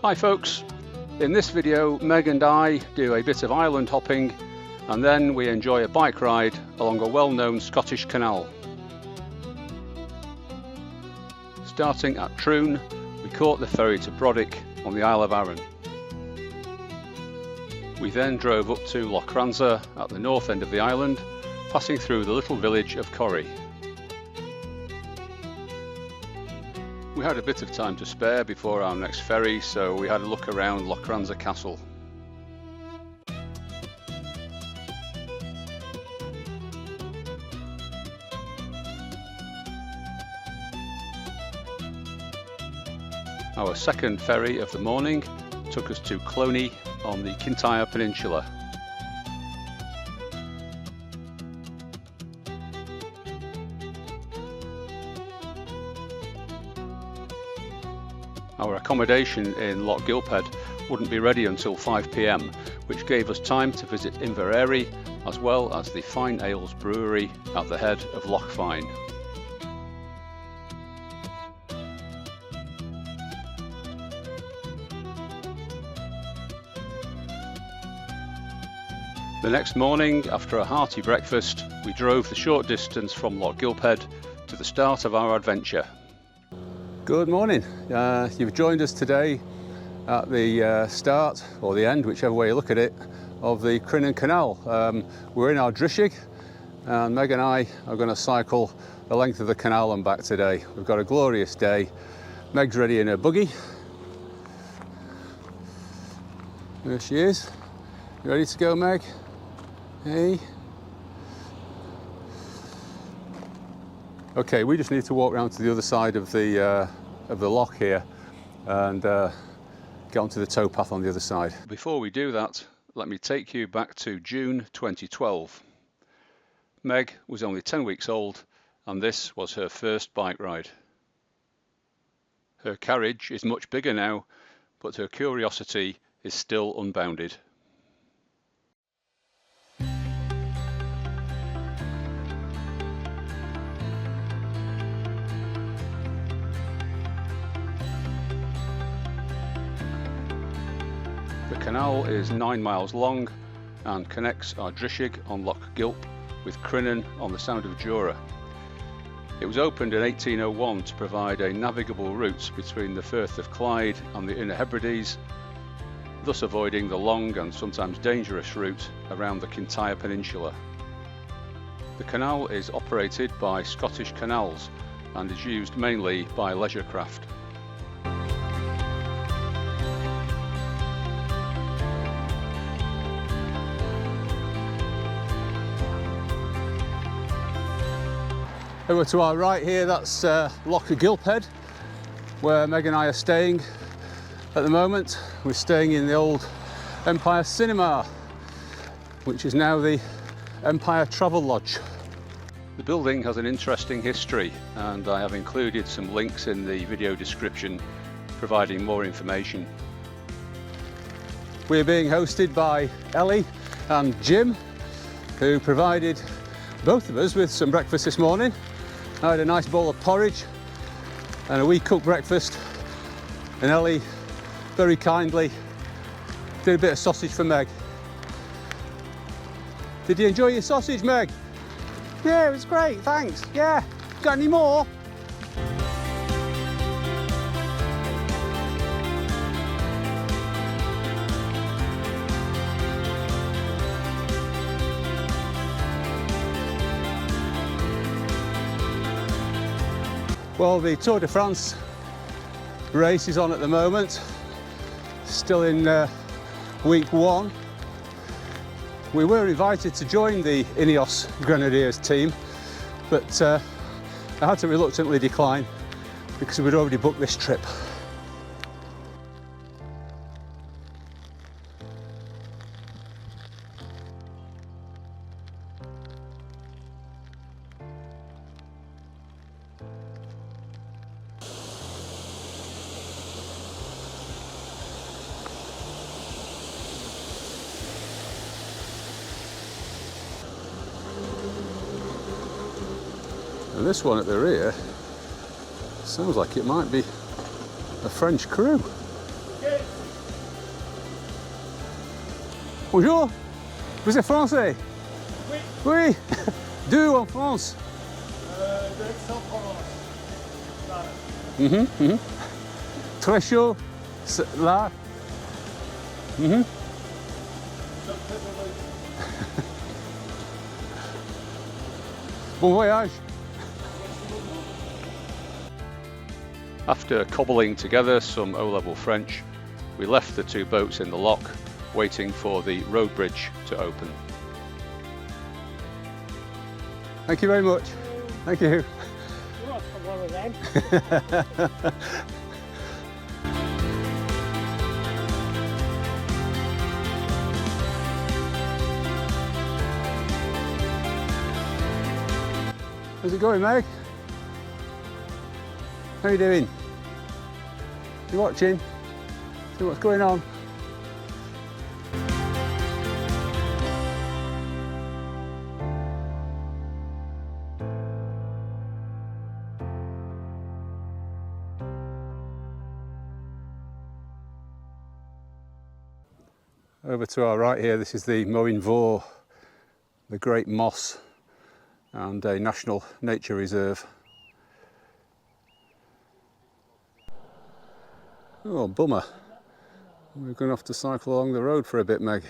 Hi folks, in this video Meg and I do a bit of island hopping and then we enjoy a bike ride along a well-known Scottish canal. Starting at Troon, we caught the ferry to Brodick on the Isle of Arran. We then drove up to Lochranza at the north end of the island, passing through the little village of Collie. We had a bit of time to spare before our next ferry, so we had a look around Lochranza Castle. Our second ferry of the morning took us to Claonaig on the Kintyre peninsula. Our accommodation in Lochgilphead wouldn't be ready until 5 p.m, which gave us time to visit Inverary as well as the Fyne Ales brewery at the head of Loch Fyne. The next morning, after a hearty breakfast, we drove the short distance from Lochgilphead to the start of our adventure. Good morning. You've joined us today at the start, or the end, whichever way you look at it, of the Crinan Canal. We're in our drishig, and Meg and I are going to cycle the length of the canal and back today. We've got a glorious day. Meg's ready in her buggy. There she is. You ready to go, Meg? Hey. Okay, we just need to walk around to the other side of the loch here and get onto the towpath on the other side. Before we do that, let me take you back to June 2012. Meg was only 10 weeks old and this was her first bike ride. Her carriage is much bigger now, but her curiosity is still unbounded. The canal is 9 miles long and connects our drishig on Lochgilphead with Crinan on the Sound of Jura. It was opened in 1801 to provide a navigable route between the Firth of Clyde and the Inner Hebrides, thus avoiding the long and sometimes dangerous route around the Kintyre peninsula. The canal is operated by Scottish Canals and is used mainly by leisure craft. Over to our right here, that's Lochgilphead, where Meg and I are staying at the moment. We're staying in the old Empire Cinema, which is now the Empire Travel Lodge. The building has an interesting history, and I have included some links in the video description providing more information. We're being hosted by Ellie and Jim, who provided both of us with some breakfast this morning. I had a nice bowl of porridge and a wee cooked breakfast, and Ellie very kindly did a bit of sausage for Meg. Did you enjoy your sausage, Meg? Yeah, it was great, thanks. Yeah, got any more? Well, the Tour de France race is on at the moment, still in week 1. We were invited to join the Ineos Grenadiers team, but I had to reluctantly decline because we'd already booked this trip. And this one at the rear sounds like it might be a French crew. Bonjour. Vous êtes français? Oui. Oui. D'où en France? D'Aix-en-Provence. Très chaud. Là. Bon voyage. After cobbling together some O-level French, we left the two boats in the loch, waiting for the road bridge to open. Thank you very much. Thank you. You're off for one of them. How's it going, Meg? How you doing? You watching? See what's going on? Over to our right here, this is the Moin Vore, the Great Moss, and a National Nature Reserve. Oh, bummer. We're going to have to cycle along the road for a bit, Meg.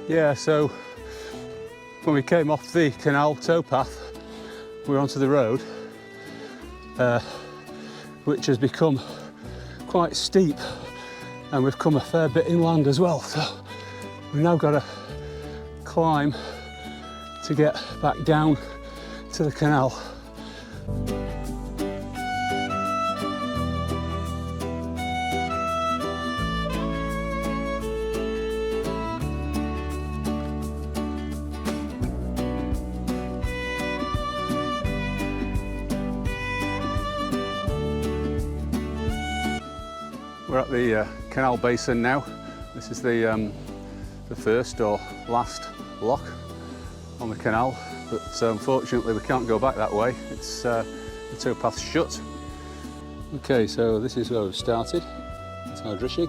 Yeah, so when we came off the canal towpath, we were onto the road, which has become quite steep, and we've come a fair bit inland as well. So we've now got to climb to get back down to the canal. We're at the canal basin now. This is the first or last loch on the canal, but unfortunately we can't go back that way. It's the towpath's shut. Okay, so this is where we've started. It's Ayrshire,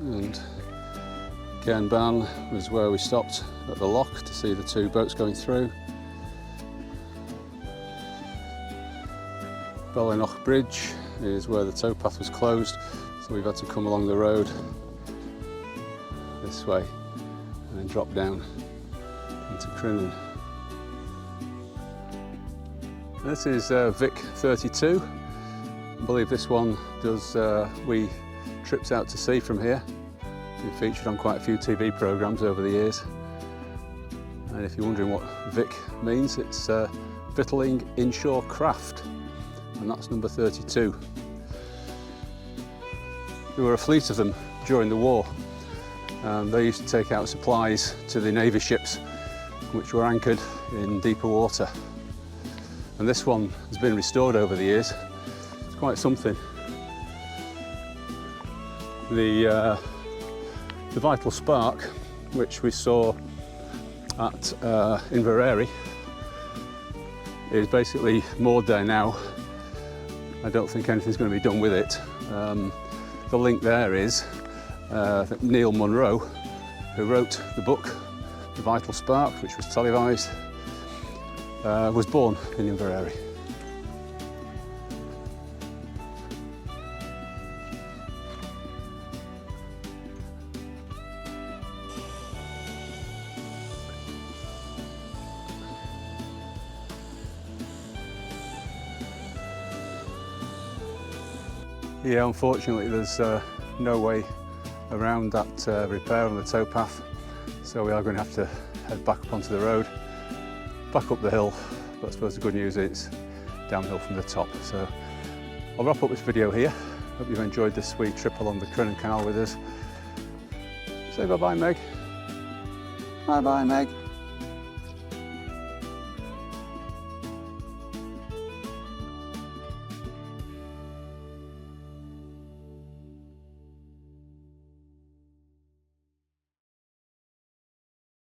and Cairnban was where we stopped at the loch to see the two boats going through. Ballynoch Bridge is where the towpath was closed, so we've had to come along the road this way and then drop down into Crinan. This is Vic 32. I believe this one does wee trips out to sea from here. Been featured on quite a few TV programmes over the years. And if you're wondering what Vic means, it's Victualling Inshore Craft, and that's number 32. There were a fleet of them during the war, and they used to take out supplies to the Navy ships which were anchored in deeper water. And this one has been restored over the years. It's quite something. The Vital Spark, which we saw at Inverary, is basically moored there now. I don't think anything's going to be done with it. The link there is that Neil Munro, who wrote the book The Vital Spark, which was televised, was born in Inverary. Yeah, unfortunately there's no way around that repair on the towpath, so we are going to have to head back up onto the road, back up the hill, but I suppose the good news is it's downhill from the top. So I'll wrap up this video here. Hope you've enjoyed this wee trip along the Crinan Canal with us. Say bye-bye, Meg. Bye-bye, Meg.